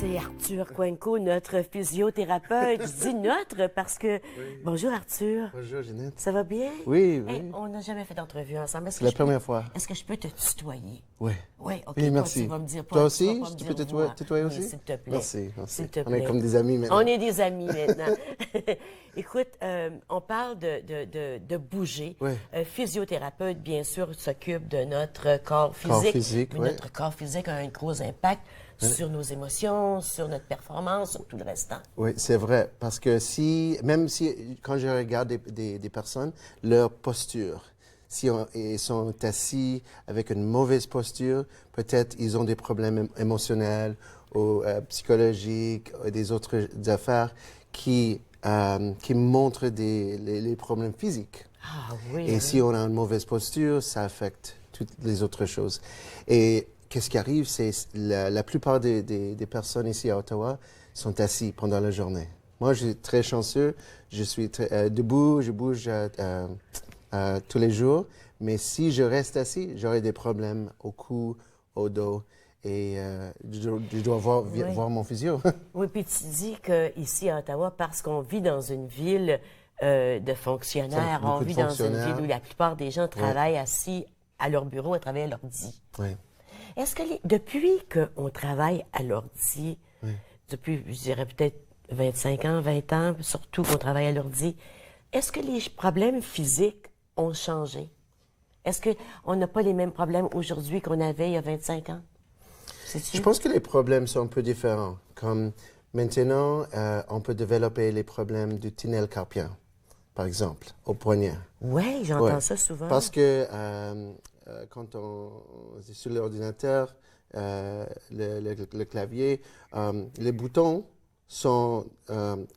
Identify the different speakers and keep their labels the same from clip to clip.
Speaker 1: c'est Arthur Coinco, notre physiothérapeute. Je dis notre parce que...
Speaker 2: Oui.
Speaker 1: Bonjour Arthur.
Speaker 2: Bonjour Ginette.
Speaker 1: Ça va bien?
Speaker 2: Oui, oui.
Speaker 1: Hey, on n'a jamais fait d'entrevue ensemble.
Speaker 2: C'est la première fois.
Speaker 1: Est-ce que je peux te tutoyer?
Speaker 2: Oui.
Speaker 1: Oui, OK.
Speaker 2: Oui,
Speaker 1: toi,
Speaker 2: merci.
Speaker 1: tu vas me dire pas.
Speaker 2: Toi
Speaker 1: tu vas
Speaker 2: aussi?
Speaker 1: pas me
Speaker 2: Tu
Speaker 1: dire
Speaker 2: peux
Speaker 1: vous, hein.
Speaker 2: tutoyer
Speaker 1: Oui,
Speaker 2: aussi?
Speaker 1: s'il te plaît.
Speaker 2: Merci, merci.
Speaker 1: S'il te
Speaker 2: On est
Speaker 1: plaît.
Speaker 2: comme des amis maintenant.
Speaker 1: On est des amis maintenant. Écoute, on parle de bouger.
Speaker 2: Oui.
Speaker 1: Physiothérapeute, bien sûr, s'occupe de notre corps physique.
Speaker 2: Corps physique,
Speaker 1: Mais
Speaker 2: oui.
Speaker 1: notre corps physique a un gros impact sur nos émotions, sur notre performance, sur tout le restant.
Speaker 2: Oui, c'est vrai. Parce que même si, quand je regarde des personnes, leur posture, si ils sont assis avec une mauvaise posture, peut-être ils ont des problèmes émotionnels ou psychologiques, ou des autres affaires qui montrent les problèmes physiques.
Speaker 1: Ah oui.
Speaker 2: Et si on a une mauvaise posture, ça affecte toutes les autres choses. Et qu'est-ce qui arrive, c'est la plupart des personnes ici à Ottawa sont assis pendant la journée. Moi, je suis très chanceux. Je suis debout, je bouge tous les jours. Mais si je reste assis, j'aurai des problèmes au cou, au dos. Et je dois voir mon physio.
Speaker 1: Oui, puis tu dis qu'ici à Ottawa, parce qu'on vit dans une ville de fonctionnaires, on vit dans une ville où la plupart des gens travaillent assis à leur bureau, à travers l'ordi.
Speaker 2: Oui.
Speaker 1: Est-ce que depuis qu'on travaille à l'ordi, depuis, je dirais peut-être 25 ans, 20 ans, surtout qu'on travaille à l'ordi, est-ce que les problèmes physiques ont changé? Est-ce qu'on n'a pas les mêmes problèmes aujourd'hui qu'on avait il y a 25 ans?
Speaker 2: Je pense que les problèmes sont un peu différents. Comme maintenant, on peut développer les problèmes du tunnel carpien, par exemple, au poignet.
Speaker 1: Oui, j'entends ça souvent.
Speaker 2: Parce que quand on est sur l'ordinateur, le clavier, les boutons sont,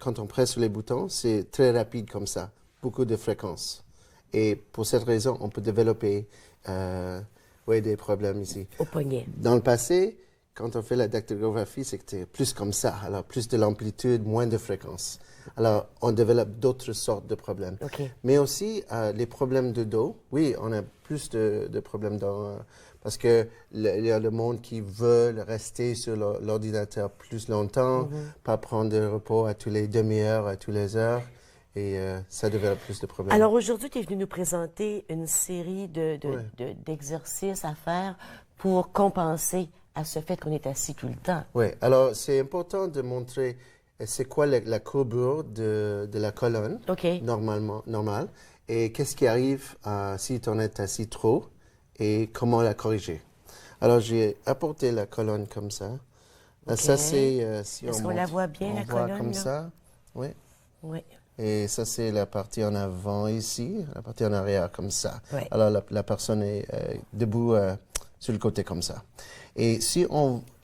Speaker 2: quand on presse sur les boutons, c'est très rapide comme ça, beaucoup de fréquences. Et pour cette raison, on peut développer des problèmes ici.
Speaker 1: Au poignet.
Speaker 2: Dans le passé, quand on fait la dactylographie, c'était plus comme ça. Alors, plus de l'amplitude, moins de fréquences. Alors, on développe d'autres sortes de problèmes.
Speaker 1: Okay.
Speaker 2: Mais aussi, les problèmes de dos. Oui, on a plus de problèmes parce que il y a le monde qui veut rester sur l'ordinateur plus longtemps, pas prendre de repos à tous les demi-heures, à tous les heures. Et ça développe plus de problèmes.
Speaker 1: Alors aujourd'hui, tu es venu nous présenter une série d'exercices à faire pour compenser à ce fait qu'on est assis tout le temps.
Speaker 2: Oui, alors c'est important de montrer c'est quoi la courbure de la colonne, normale, et qu'est-ce qui arrive si on est assis trop et comment la corriger. Alors j'ai apporté la colonne comme ça. Ça c'est si
Speaker 1: Est-ce qu'on la voit bien, la colonne?
Speaker 2: Comme
Speaker 1: là?
Speaker 2: ça, oui.
Speaker 1: Oui.
Speaker 2: Et ça, c'est la partie en avant ici, la partie en arrière comme ça.
Speaker 1: Oui.
Speaker 2: Alors, la personne est debout sur le côté comme ça. Et si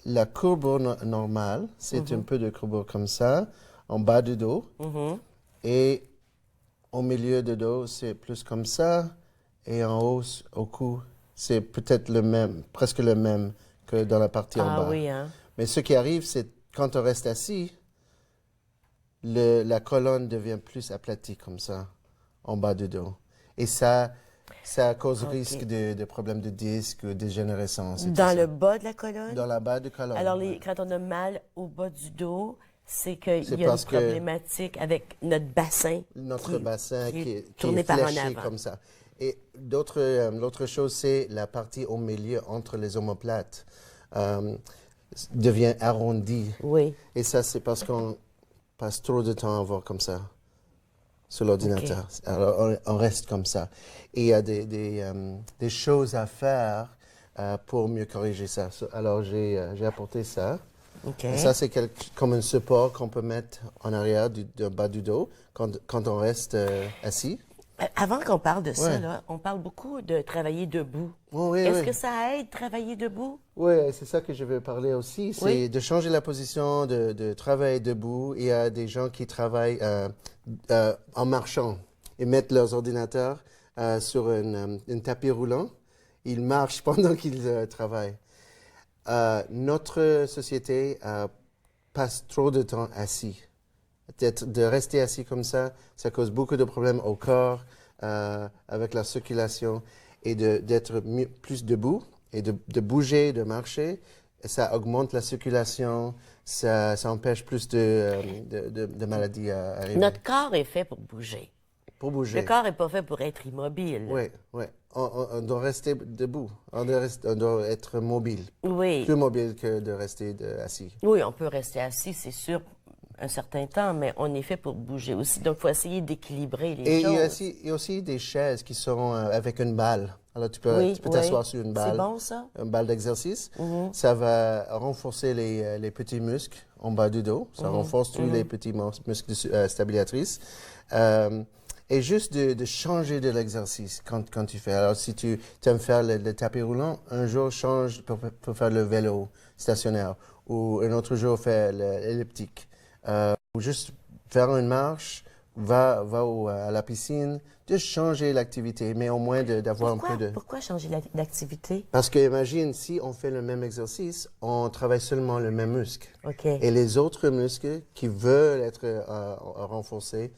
Speaker 2: la courbure normale, c'est un peu de courbure comme ça, en bas du dos. Et au milieu du dos, c'est plus comme ça. Et en haut, au cou, c'est peut-être presque le même que dans la partie en bas.
Speaker 1: Ah oui, hein?
Speaker 2: Mais ce qui arrive, c'est quand on reste assis, la colonne devient plus aplatie comme ça, en bas du dos. Et ça cause risque de problèmes de disque ou de dégénérescence.
Speaker 1: Dans le bas de la colonne?
Speaker 2: Dans la bas de colonne.
Speaker 1: Alors, quand on a mal au bas du dos, c'est qu'il y a une problématique avec notre bassin.
Speaker 2: Notre bassin qui est
Speaker 1: tourné par en
Speaker 2: fléchi
Speaker 1: avant.
Speaker 2: comme ça. Et l'autre chose, c'est la partie au milieu entre les omoplates devient arrondie.
Speaker 1: Oui.
Speaker 2: Et ça, c'est parce qu'on passe trop de temps à voir comme ça sur l'ordinateur. Alors, on reste comme ça. Et il y a des choses à faire pour mieux corriger ça. Alors, j'ai apporté ça. Et ça, c'est comme un support qu'on peut mettre en arrière du bas du dos quand on reste assis.
Speaker 1: Avant qu'on parle de ça, là, on parle beaucoup de travailler debout. Est-ce que ça aide travailler debout?
Speaker 2: Oui, c'est ça que je veux parler aussi. C'est de changer la position, de travailler debout. Il y a des gens qui travaillent en marchant. Ils mettent leurs ordinateurs sur un tapis roulant. Ils marchent pendant qu'ils travaillent. Notre société passe trop de temps assis. De rester assis comme ça cause beaucoup de problèmes au corps, avec la circulation, et d'être plus debout et de bouger, de marcher, ça augmente la circulation, ça empêche plus de maladies à arriver.
Speaker 1: Notre corps est fait pour bouger.
Speaker 2: Pour bouger.
Speaker 1: Le corps n'est pas fait pour être immobile.
Speaker 2: Oui, oui. On doit rester debout. On doit être mobile.
Speaker 1: Oui.
Speaker 2: Plus mobile que de rester assis.
Speaker 1: Oui, on peut rester assis, c'est sûr, un certain temps, mais on est fait pour bouger aussi. Donc, il faut essayer d'équilibrer les choses.
Speaker 2: Il y a aussi des chaises qui sont avec une balle. Alors, tu peux t'asseoir sur une balle.
Speaker 1: C'est bon, ça?
Speaker 2: Une balle d'exercice. Ça va renforcer les petits muscles en bas du dos. Ça renforce tous les petits muscles stabilisatrices. Et juste de changer de l'exercice quand tu fais. Alors, si tu aimes faire le tapis roulant, un jour, change pour faire le vélo stationnaire. Ou un autre jour, faire l'elliptique. Ou juste faire une marche, va à la piscine, de changer l'activité, mais au moins d'avoir un peu de...
Speaker 1: Pourquoi changer l'activité?
Speaker 2: Parce que imagine, si on fait le même exercice, on travaille seulement le même muscle.
Speaker 1: OK.
Speaker 2: Et les autres muscles qui veulent être renforcés...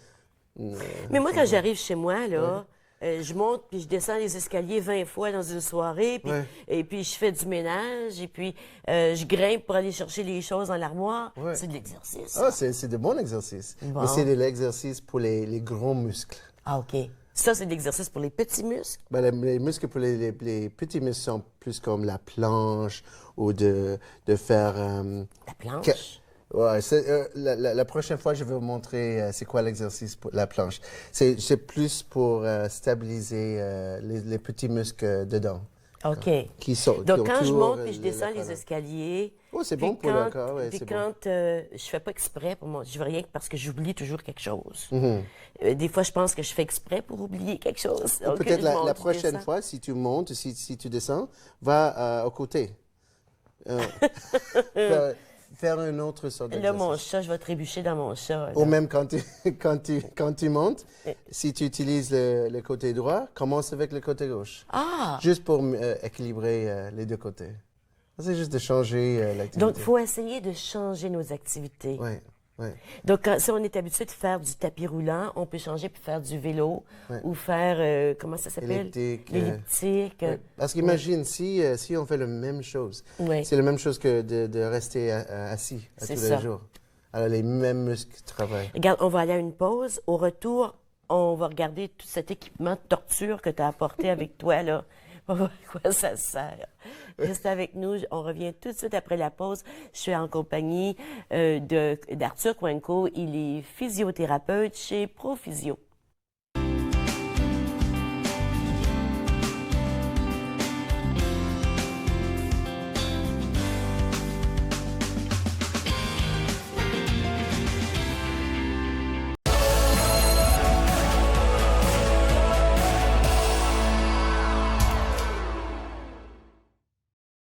Speaker 1: Mais moi, quand j'arrive chez moi, là, je monte puis je descends les escaliers 20 fois dans une soirée, puis, et puis je fais du ménage, et puis je grimpe pour aller chercher les choses dans l'armoire.
Speaker 2: Ouais.
Speaker 1: C'est de l'exercice.
Speaker 2: Ah, c'est de bons exercices.
Speaker 1: Bon.
Speaker 2: Mais c'est de l'exercice pour les gros muscles.
Speaker 1: Ah, OK. Ça, c'est de l'exercice pour les petits muscles?
Speaker 2: Ben, les muscles pour les petits muscles sont plus comme la planche ou de faire...
Speaker 1: La planche?
Speaker 2: Ouais, la prochaine fois, je vais vous montrer c'est quoi l'exercice pour la planche. C'est plus pour stabiliser les petits muscles dedans.
Speaker 1: OK.
Speaker 2: Donc,
Speaker 1: quand je monte et je descends les escaliers...
Speaker 2: Oh, c'est bon pour le corps, oui,
Speaker 1: puis
Speaker 2: c'est
Speaker 1: quand je fais pas exprès pour moi, je veux rien parce que j'oublie toujours quelque chose. Des fois, je pense que je fais exprès pour oublier quelque chose. Donc,
Speaker 2: peut-être
Speaker 1: je monte,
Speaker 2: la
Speaker 1: je
Speaker 2: prochaine
Speaker 1: descends.
Speaker 2: fois, si tu montes, si tu descends, va au côté. Faire une autre sorte
Speaker 1: Là,
Speaker 2: d'exercice.
Speaker 1: mon chat, je vais trébucher dans mon chat. là.
Speaker 2: Ou même quand tu montes, si tu utilises le côté droit, commence avec le côté gauche.
Speaker 1: Ah!
Speaker 2: Juste pour équilibrer les deux côtés. C'est juste de changer l'activité.
Speaker 1: Donc, il faut essayer de changer nos activités.
Speaker 2: Oui, oui.
Speaker 1: Donc, si on est habitué de faire du tapis roulant, on peut changer pour faire du vélo ou faire, comment ça s'appelle?
Speaker 2: Elliptique.
Speaker 1: L'elliptique.
Speaker 2: Oui. Parce qu'imagine, si on fait la même chose,
Speaker 1: Oui.
Speaker 2: c'est la même chose que de rester assis tous
Speaker 1: C'est
Speaker 2: les
Speaker 1: ça.
Speaker 2: jours. Alors, les mêmes muscles travaillent.
Speaker 1: Regarde, on va aller à une pause. Au retour, on va regarder tout cet équipement de torture que tu as apporté avec toi, là. On va voir à quoi ça sert. Reste avec nous. On revient tout de suite après la pause. Je suis en compagnie d'Arthur Coinco. Il est physiothérapeute chez Prophysio.